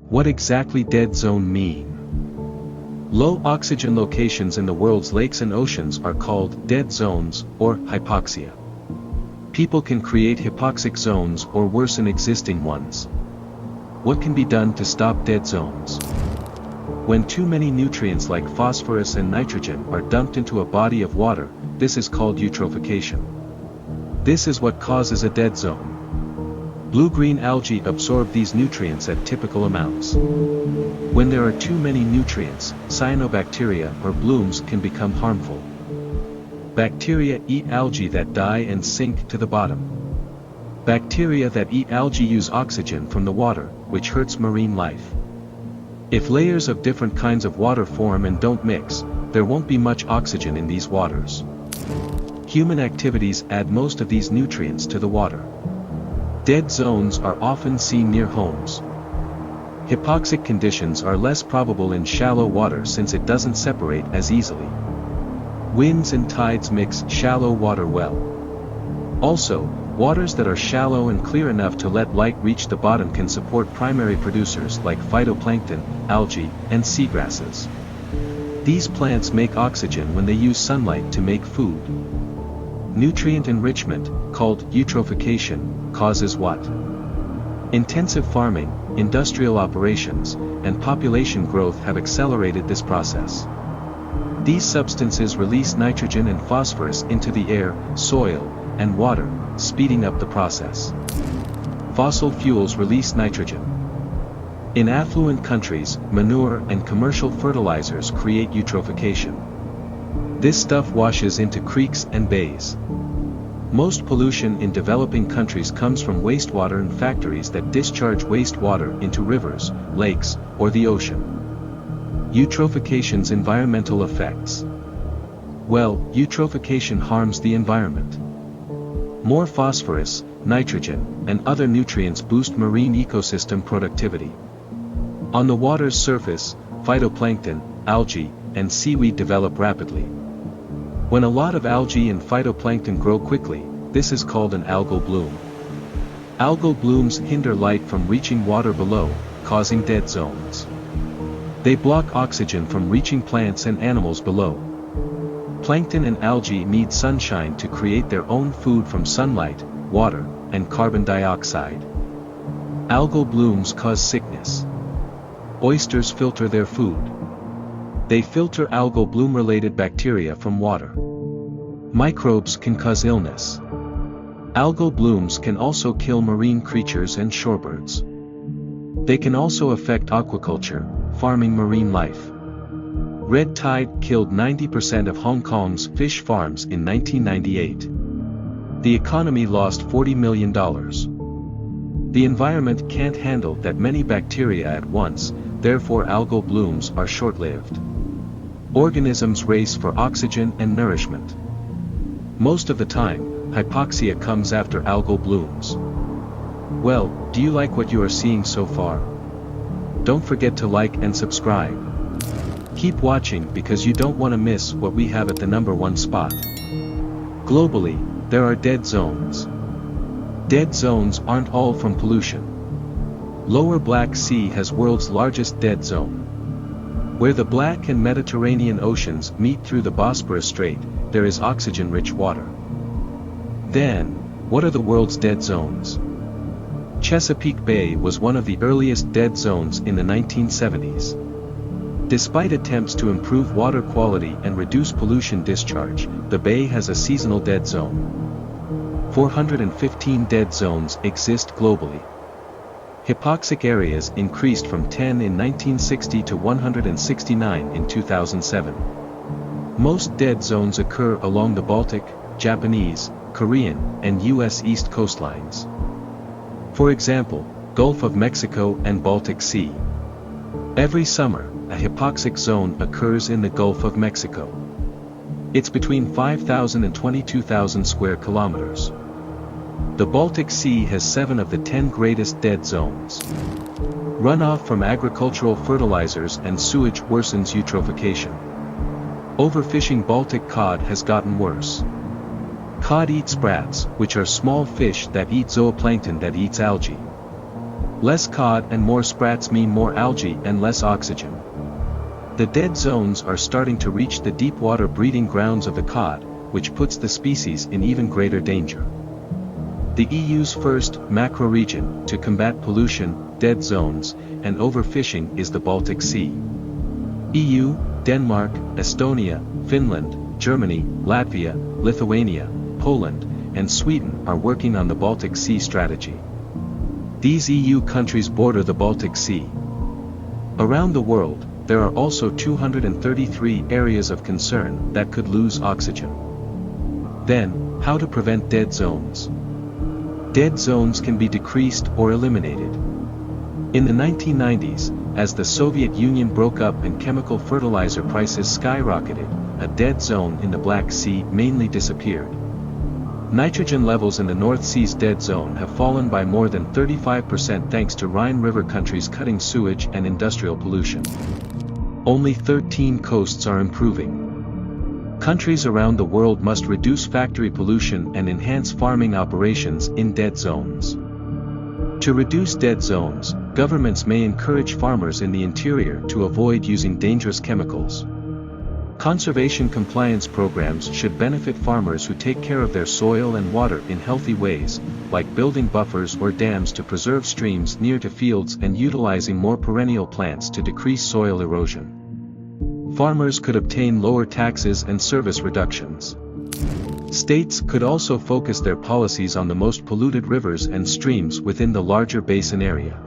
What exactly dead zone mean? Low oxygen locations in the world's lakes and oceans are called dead zones, or hypoxia. People can create hypoxic zones or worsen existing ones. What can be done to stop dead zones? When too many nutrients like phosphorus and nitrogen are dumped into a body of water, this is called eutrophication. This is what causes a dead zone. Blue-green algae absorb these nutrients at typical amounts. When there are too many nutrients, cyanobacteria or blooms can become harmful. Bacteria eat algae that die and sink to the bottom. Bacteria that eat algae use oxygen from the water, which hurts marine life. If layers of different kinds of water form and don't mix, there won't be much oxygen in these waters. Human activities add most of these nutrients to the water. Dead zones are often seen near homes. Hypoxic conditions are less probable in shallow water since it doesn't separate as easily. Winds and tides mix shallow water well. Also, waters that are shallow and clear enough to let light reach the bottom can support primary producers like phytoplankton, algae, and seagrasses. These plants make oxygen when they use sunlight to make food. Nutrient enrichment, called eutrophication, causes what? Intensive farming, industrial operations, and population growth have accelerated this process. These substances release nitrogen and phosphorus into the air, soil, and water, speeding up the process. Fossil fuels release nitrogen. In affluent countries, manure and commercial fertilizers create eutrophication. This stuff washes into creeks and bays. Most pollution in developing countries comes from wastewater and factories that discharge wastewater into rivers, lakes, or the ocean. Eutrophication's environmental effects. Well, eutrophication harms the environment. More phosphorus, nitrogen, and other nutrients boost marine ecosystem productivity. On the water's surface, phytoplankton, algae, and seaweed develop rapidly. When a lot of algae and phytoplankton grow quickly, this is called an algal bloom. Algal blooms hinder light from reaching water below, causing dead zones. They block oxygen from reaching plants and animals below. Plankton and algae need sunshine to create their own food from sunlight, water, and carbon dioxide. Algal blooms cause sickness. Oysters filter their food. They filter algal bloom-related bacteria from water. Microbes can cause illness. Algal blooms can also kill marine creatures and shorebirds. They can also affect aquaculture, farming marine life. Red tide killed 90% of Hong Kong's fish farms in 1998. The economy lost $40 million. The environment can't handle that many bacteria at once, therefore algal blooms are short-lived. Organisms race for oxygen and nourishment. Most of the time, hypoxia comes after algal blooms. Well, do you like what you are seeing so far? Don't forget to like and subscribe. Keep watching because you don't want to miss what we have at the #1 spot. Globally, there are dead zones. Dead zones aren't all from pollution. Lower Black Sea has world's largest dead zone. Where the Black and Mediterranean Oceans meet through the Bosporus Strait, there is oxygen-rich water. Then, what are the world's dead zones? Chesapeake Bay was one of the earliest dead zones in the 1970s. Despite attempts to improve water quality and reduce pollution discharge, the bay has a seasonal dead zone. 415 dead zones exist globally. Hypoxic areas increased from 10 in 1960 to 169 in 2007. Most dead zones occur along the Baltic, Japanese, Korean, and U.S. East coastlines. For example, Gulf of Mexico and Baltic Sea. Every summer, a hypoxic zone occurs in the Gulf of Mexico. It's between 5,000 and 22,000 square kilometers. The Baltic Sea has 7 of the 10 greatest dead zones. Runoff from agricultural fertilizers and sewage worsens eutrophication. Overfishing Baltic cod has gotten worse. Cod eat sprats, which are small fish that eat zooplankton that eats algae. Less cod and more sprats mean more algae and less oxygen. The dead zones are starting to reach the deep water breeding grounds of the cod, which puts the species in even greater danger. The EU's first macro-region to combat pollution, dead zones, and overfishing is the Baltic Sea. EU, Denmark, Estonia, Finland, Germany, Latvia, Lithuania, Poland, and Sweden are working on the Baltic Sea strategy. These EU countries border the Baltic Sea. Around the world, there are also 233 areas of concern that could lose oxygen. Then, how to prevent dead zones? Dead zones can be decreased or eliminated. In the 1990s, as the Soviet Union broke up and chemical fertilizer prices skyrocketed, a dead zone in the Black Sea mainly disappeared. Nitrogen levels in the North Sea's dead zone have fallen by more than 35% thanks to Rhine River countries cutting sewage and industrial pollution. Only 13 coasts are improving. Countries around the world must reduce factory pollution and enhance farming operations in dead zones. To reduce dead zones, governments may encourage farmers in the interior to avoid using dangerous chemicals. Conservation compliance programs should benefit farmers who take care of their soil and water in healthy ways, like building buffers or dams to preserve streams near to fields and utilizing more perennial plants to decrease soil erosion. Farmers could obtain lower taxes and service reductions. States could also focus their policies on the most polluted rivers and streams within the larger basin area.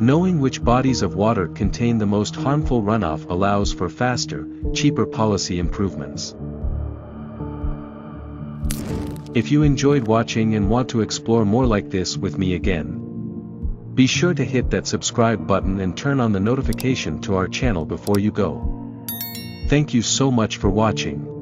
Knowing which bodies of water contain the most harmful runoff allows for faster, cheaper policy improvements. If you enjoyed watching and want to explore more like this with me again, be sure to hit that subscribe button and turn on the notification to our channel before you go. Thank you so much for watching.